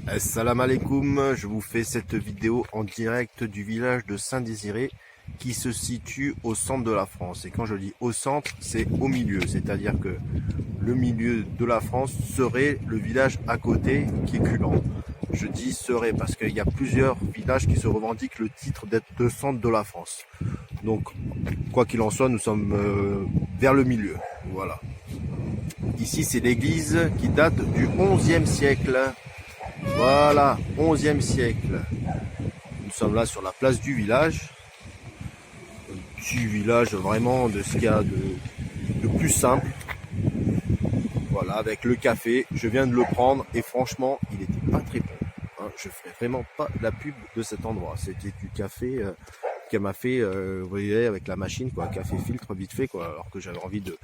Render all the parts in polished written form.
Assalamu alaikum, je vous fais cette vidéo en direct du village de Saint-Désiré qui se situe au centre de la France. Et quand je dis au centre, c'est au milieu, c'est-à-dire que le milieu de la France serait le village à côté qui est Culan. Je dis serait parce qu'il y a plusieurs villages qui se revendiquent le titre d'être le centre de la France. Donc, quoi qu'il en soit, nous sommes vers le milieu. Voilà. Ici, c'est l'église qui date du XIe siècle. Voilà, XIe siècle. Nous sommes là sur la place du village. Un petit village vraiment de ce qu'il y a de plus simple. Voilà, avec le café. Je viens de le prendre et franchement, il n'était pas très bon. Hein, je ne ferai vraiment pas la pub de cet endroit. C'était du café qu'elle m'a fait, vous voyez, avec la machine, quoi, café filtre vite fait, quoi. Alors que j'avais envie de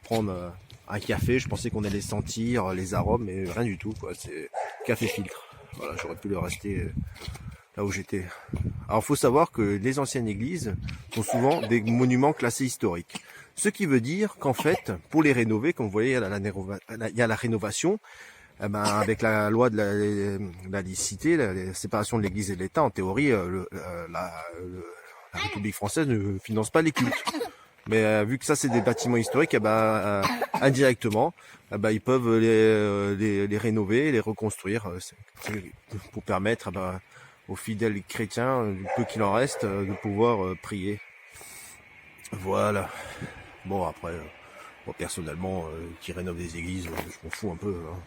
prendre un café. Je pensais qu'on allait sentir les arômes, mais rien du tout, quoi. C'est café filtre. Voilà, j'aurais pu le rester là où j'étais. Alors, faut savoir que les anciennes églises sont souvent des monuments classés historiques. Ce qui veut dire qu'en fait, pour les rénover, comme vous voyez, il y a la rénovation. Eh ben, avec la loi de la laïcité, la séparation de l'Église et de l'État, en théorie, la République française ne finance pas les cultes. Mais vu que ça, c'est des bâtiments historiques, eh ben, indirectement, eh ben, ils peuvent les rénover, les reconstruire, pour permettre aux fidèles chrétiens, du peu qu'il en reste, de pouvoir prier. Voilà. Bon, après, moi, personnellement, qui rénove des églises, je m'en fous un peu. Hein.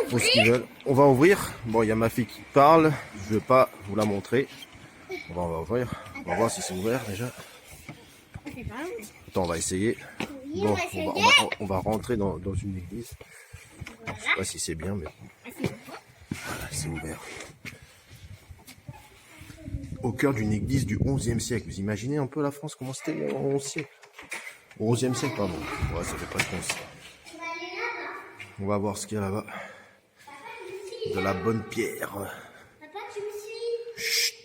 Pour ce qu'ils veulent. On va ouvrir. Bon, il y a ma fille qui parle. Je vais pas vous la montrer. On va ouvrir. On va voir si c'est ouvert déjà. Attends, on va essayer. Bon, on va rentrer dans une église. Je sais pas si c'est bien, mais voilà, c'est ouvert. Au cœur d'une église du XIe siècle. Vous imaginez un peu la France, comment c'était au XIe siècle? Au XIe siècle, pardon. Ouais, ça fait pas de sens. On va voir ce qu'il y a là-bas. De la bonne pierre. Papa, tu me suis? Chut.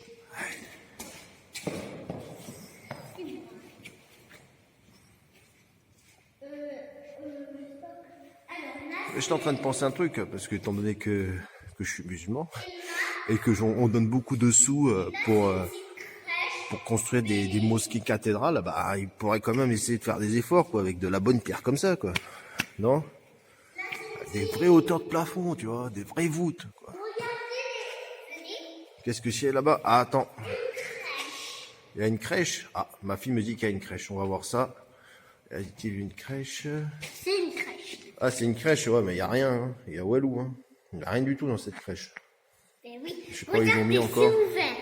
Je suis en train de penser un truc, parce que étant donné que je suis musulman, et que on donne beaucoup de sous pour construire des mosquées cathédrales, bah, il pourrait quand même essayer de faire des efforts, quoi, avec de la bonne pierre comme ça, quoi. Non? Des vraies hauteurs de plafond, tu vois, des vraies voûtes, quoi. Qu'est-ce que c'est là-bas? Ah, attends. Il y a une crèche. Ah, ma fille me dit qu'il y a une crèche. On va voir ça. Y a-t-il une crèche? C'est une crèche. Ah, c'est une crèche, ouais, mais il n'y a rien. Hein. Il y a Walou. Hein. Il n'y a rien du tout dans cette crèche. Ben oui. Je sais pas où ils ont mis encore. C'est ouvert.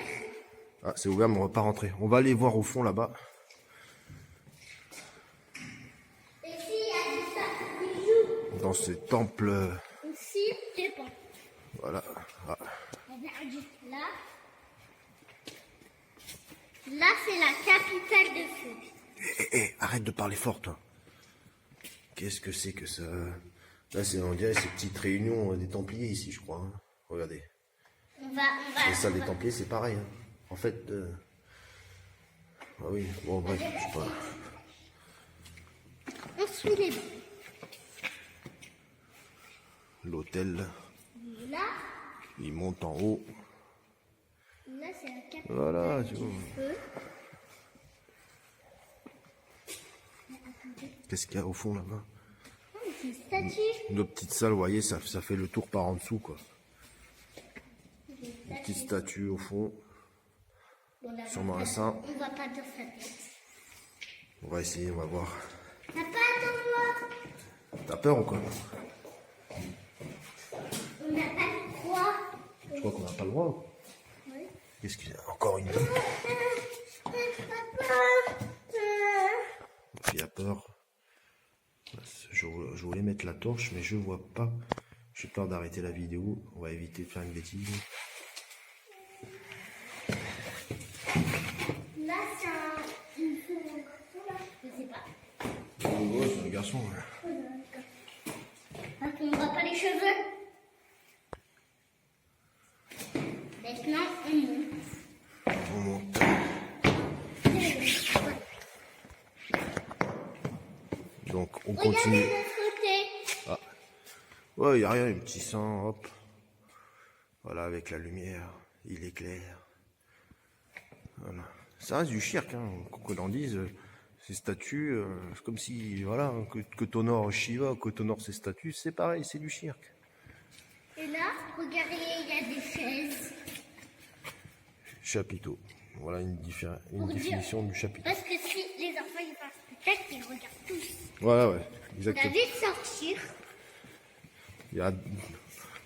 Ah, c'est ouvert, mais on va pas rentrer. On va aller voir au fond là-bas. Et ici, il y a des sacs de bijoux. Dans ce temple. Ici, c'est bon. Voilà. Ah. Regarde là. Là, c'est la capitale de feu. Arrête de parler fort, toi. Qu'est-ce que c'est que ça? Là, on dirait ces petites réunions des Templiers ici, je crois. Hein. Regardez. On va. Les salles des Templiers, c'est pareil. Hein. En fait, ah oui, bon, bref, je sais pas. On suit les bons. L'hôtel, Là, il monte en haut. là, c'est la capitale Voilà, tu du vois. feu. Qu'est-ce qu'il y a au fond là-bas? Oh, c'est une statue. Une petite salle, vous voyez, ça fait le tour par en dessous, quoi. Une petite statue au fond. Bon, là, Sûrement un saint. on va pas dans sa tête. On va essayer, on va voir. T'as pas attends-moi. T'as peur ou quoi? On n'a pas le droit. Je crois qu'on n'a pas le droit. Oui. Qu'est-ce qu'il y a? Encore une dame. Ma fille a peur. Je voulais mettre la torche, mais je vois pas. J'ai peur d'arrêter la vidéo. On va éviter de faire une bêtise. Là, c'est un garçon, là. Je sais pas. Oh, c'est un garçon. Ouais. Hein, on voit pas les cheveux. Maintenant, on monte. On monte. Donc, on continue. Regardez de l'autre côté. Ah. Ouais, il n'y a rien, un petit sang, hop. Voilà, avec la lumière, il éclaire. Voilà. Ça reste du cirque, hein, qu'on en dise. Ces statues, c'est comme si, voilà, que t'honores Shiva, que t'honores ces statues, c'est pareil, c'est du cirque. Et là, regardez, il y a des chaises. Chapiteau. Voilà une Pour définition du chapiteau. Parce que si les enfants ils fassent spectacle, ils regardent tous. Voilà, ouais, On a exactement. vite sortir.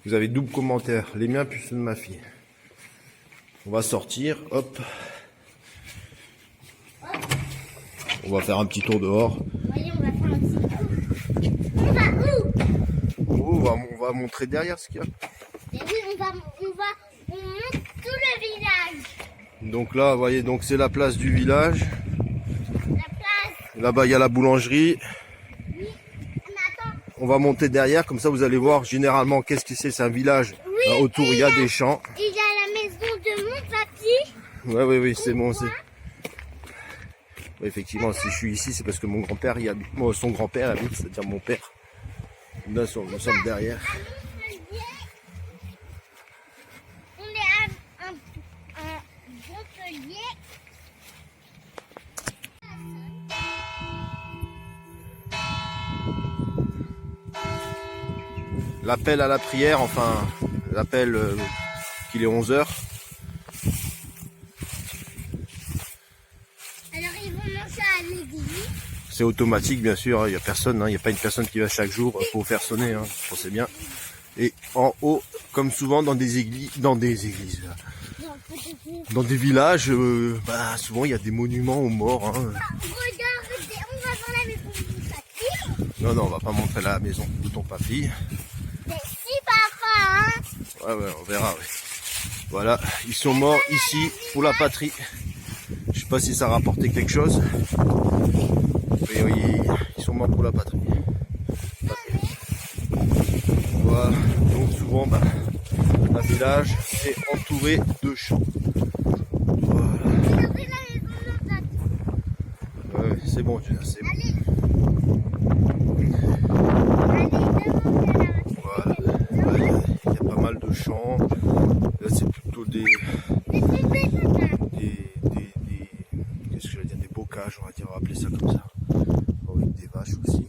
Vous avez double commentaire, les miens plus ceux de ma fille. On va sortir, hop. On va faire un petit tour dehors. Voyez, on va faire un petit tour. On va où? Oh, on va montrer derrière ce qu'il y a. Et oui, on monte tout le village. Donc là, vous voyez, donc c'est la place du village. La place. Là-bas, il y a la boulangerie. Oui. Mais attends. On va monter derrière, comme ça vous allez voir généralement qu'est-ce que c'est un village. Oui, autour, il y a des champs. Il y a la maison de mon papy. Oui, c'est bon. Ouais, effectivement, si je suis ici, c'est parce que mon grand-père y habite. Moi, son grand-père habite, c'est-à-dire mon père. Nous sommes derrière. On est à Montpellier. L'appel à la prière, enfin, l'appel qu'il est 11h. Alors ils vont manger à l'église. C'est automatique, bien sûr, il n'y a personne, il n'y a pas une personne qui va chaque jour pour faire sonner, on sait bien. Et en haut, comme souvent dans des églises, dans des villages, souvent il y a des monuments aux morts. Regardez, on va dans la maison de mon papy. Non, on va pas montrer la maison de ton papy. Mais si papa, Ouais, on verra. Ouais. Voilà, ils sont morts ici pour la patrie. Je sais pas si ça a rapporté quelque chose. Mais oui, ils sont morts pour la patrie. Voilà, donc souvent, un village est entouré de champs. Voilà. regardez la maison de mon papy. Ouais, c'est bon, c'est bon. Allez, demandez à la Voilà. Il y a pas mal de champs. Là, c'est plutôt des qu'est-ce que je veux dire, des bocages, on va appeler ça comme ça. Avec des vaches aussi.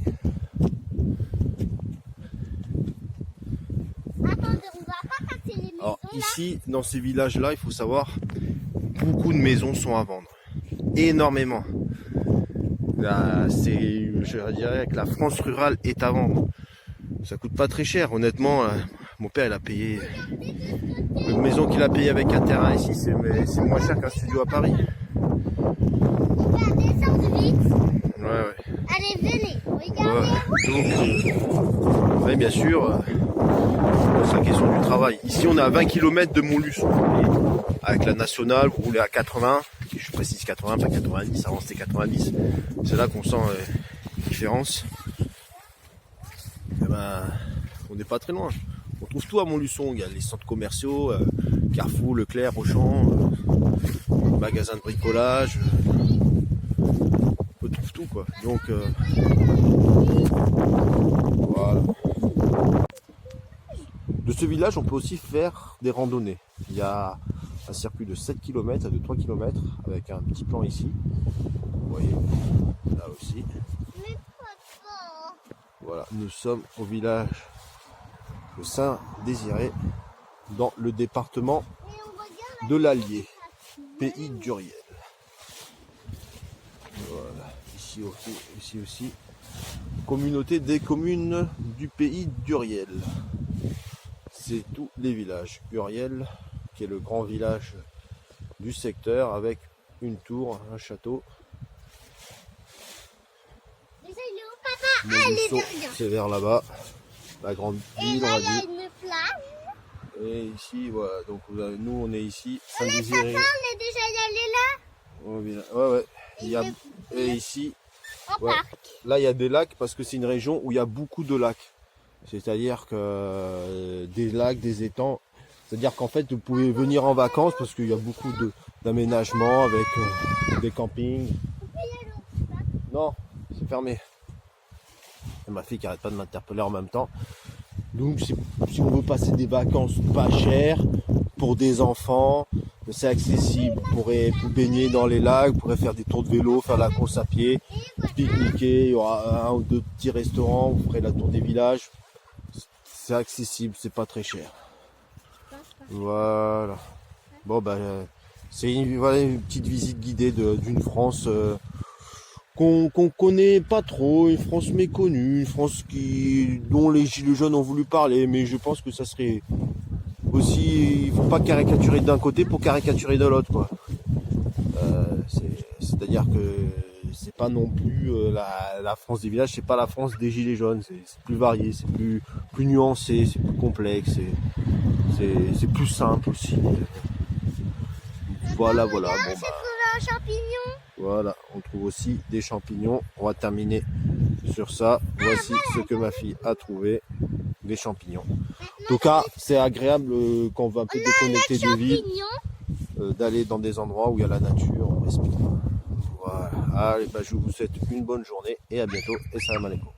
Attendez, on va pas casser les maisons. Alors ici, dans ces villages-là, il faut savoir, beaucoup de maisons sont à vendre. Énormément. Là, je dirais que la France rurale est à vendre. Ça coûte pas très cher, honnêtement. Mon père, il a payé une maison qu'il a payée avec un terrain ici, c'est moins cher qu'un studio à Paris. On va descendre vite. Ouais. Allez, venez, regardez. Donc, bien sûr, c'est la question du travail. Ici, on est à 20 km de Montluçon. Avec la nationale, vous roulez à 80. Je précise 80, pas 90. Avant, c'était 90. C'est là qu'on sent la différence. Et on n'est pas très loin. On trouve tout à Montluçon. Il y a les centres commerciaux, Carrefour, Leclerc, Auchan, magasins de bricolage. On trouve tout, quoi. Donc, voilà. De ce village, on peut aussi faire des randonnées. Il y a un circuit de 7 km à de 3 km avec un petit plan ici. Vous voyez, là aussi. Mais papa. Voilà, nous sommes au village de Saint-Désiré, dans le département Et on regarde de l'Allier, pays d'Uriel. Voilà, ici aussi, communauté des communes du pays d'Uriel. C'est tous les villages. Uriel, qui est le grand village du secteur, avec une tour, un château. déjà il est où papa? Ah, il est derrière. C'est vers là-bas, la grande Et ville, on là va il y a dire. une plage. Et ici, voilà, donc nous on est ici, Mais papa, Saint-Désiré. on est déjà allé là. Au village. Ouais. Et ici, En ouais, parc. là il y a des lacs parce que c'est une région où il y a beaucoup de lacs. C'est-à-dire que des lacs, des étangs. C'est-à-dire qu'en fait vous pouvez venir en vacances parce qu'il y a beaucoup d'aménagements avec des campings. Non, c'est fermé. Et ma fille qui arrête pas de m'interpeller en même temps. Donc si on veut passer des vacances pas chères pour des enfants, c'est accessible. Vous pourrez vous baigner dans les lacs, vous pourrez faire des tours de vélo, faire la course à pied, pique-niquer, il y aura un ou deux petits restaurants, vous ferez la tour des villages. C'est accessible, c'est pas très cher. Voilà. Bon bah c'est voilà, une petite visite guidée d'une France qu'on connaît pas trop, une France méconnue, une France dont les gilets jaunes ont voulu parler, mais je pense que ça serait aussi, il faut pas caricaturer d'un côté pour caricaturer de l'autre, quoi. C'est-à-dire que c'est pas non plus la France des villages, c'est pas la France des gilets jaunes, c'est plus varié, c'est plus nuancé, c'est plus complexe, c'est plus simple aussi. Voilà. Bon, bah, un champignon. voilà, on trouve aussi des champignons. On va terminer sur ça. Voici ce que ma fille a trouvé, des champignons. En tout cas, c'est agréable quand on va un peu déconnecter de ville, d'aller dans des endroits où il y a la nature, on respire. Voilà. Allez, bah, je vous souhaite une bonne journée et à bientôt. Et salam alaikum.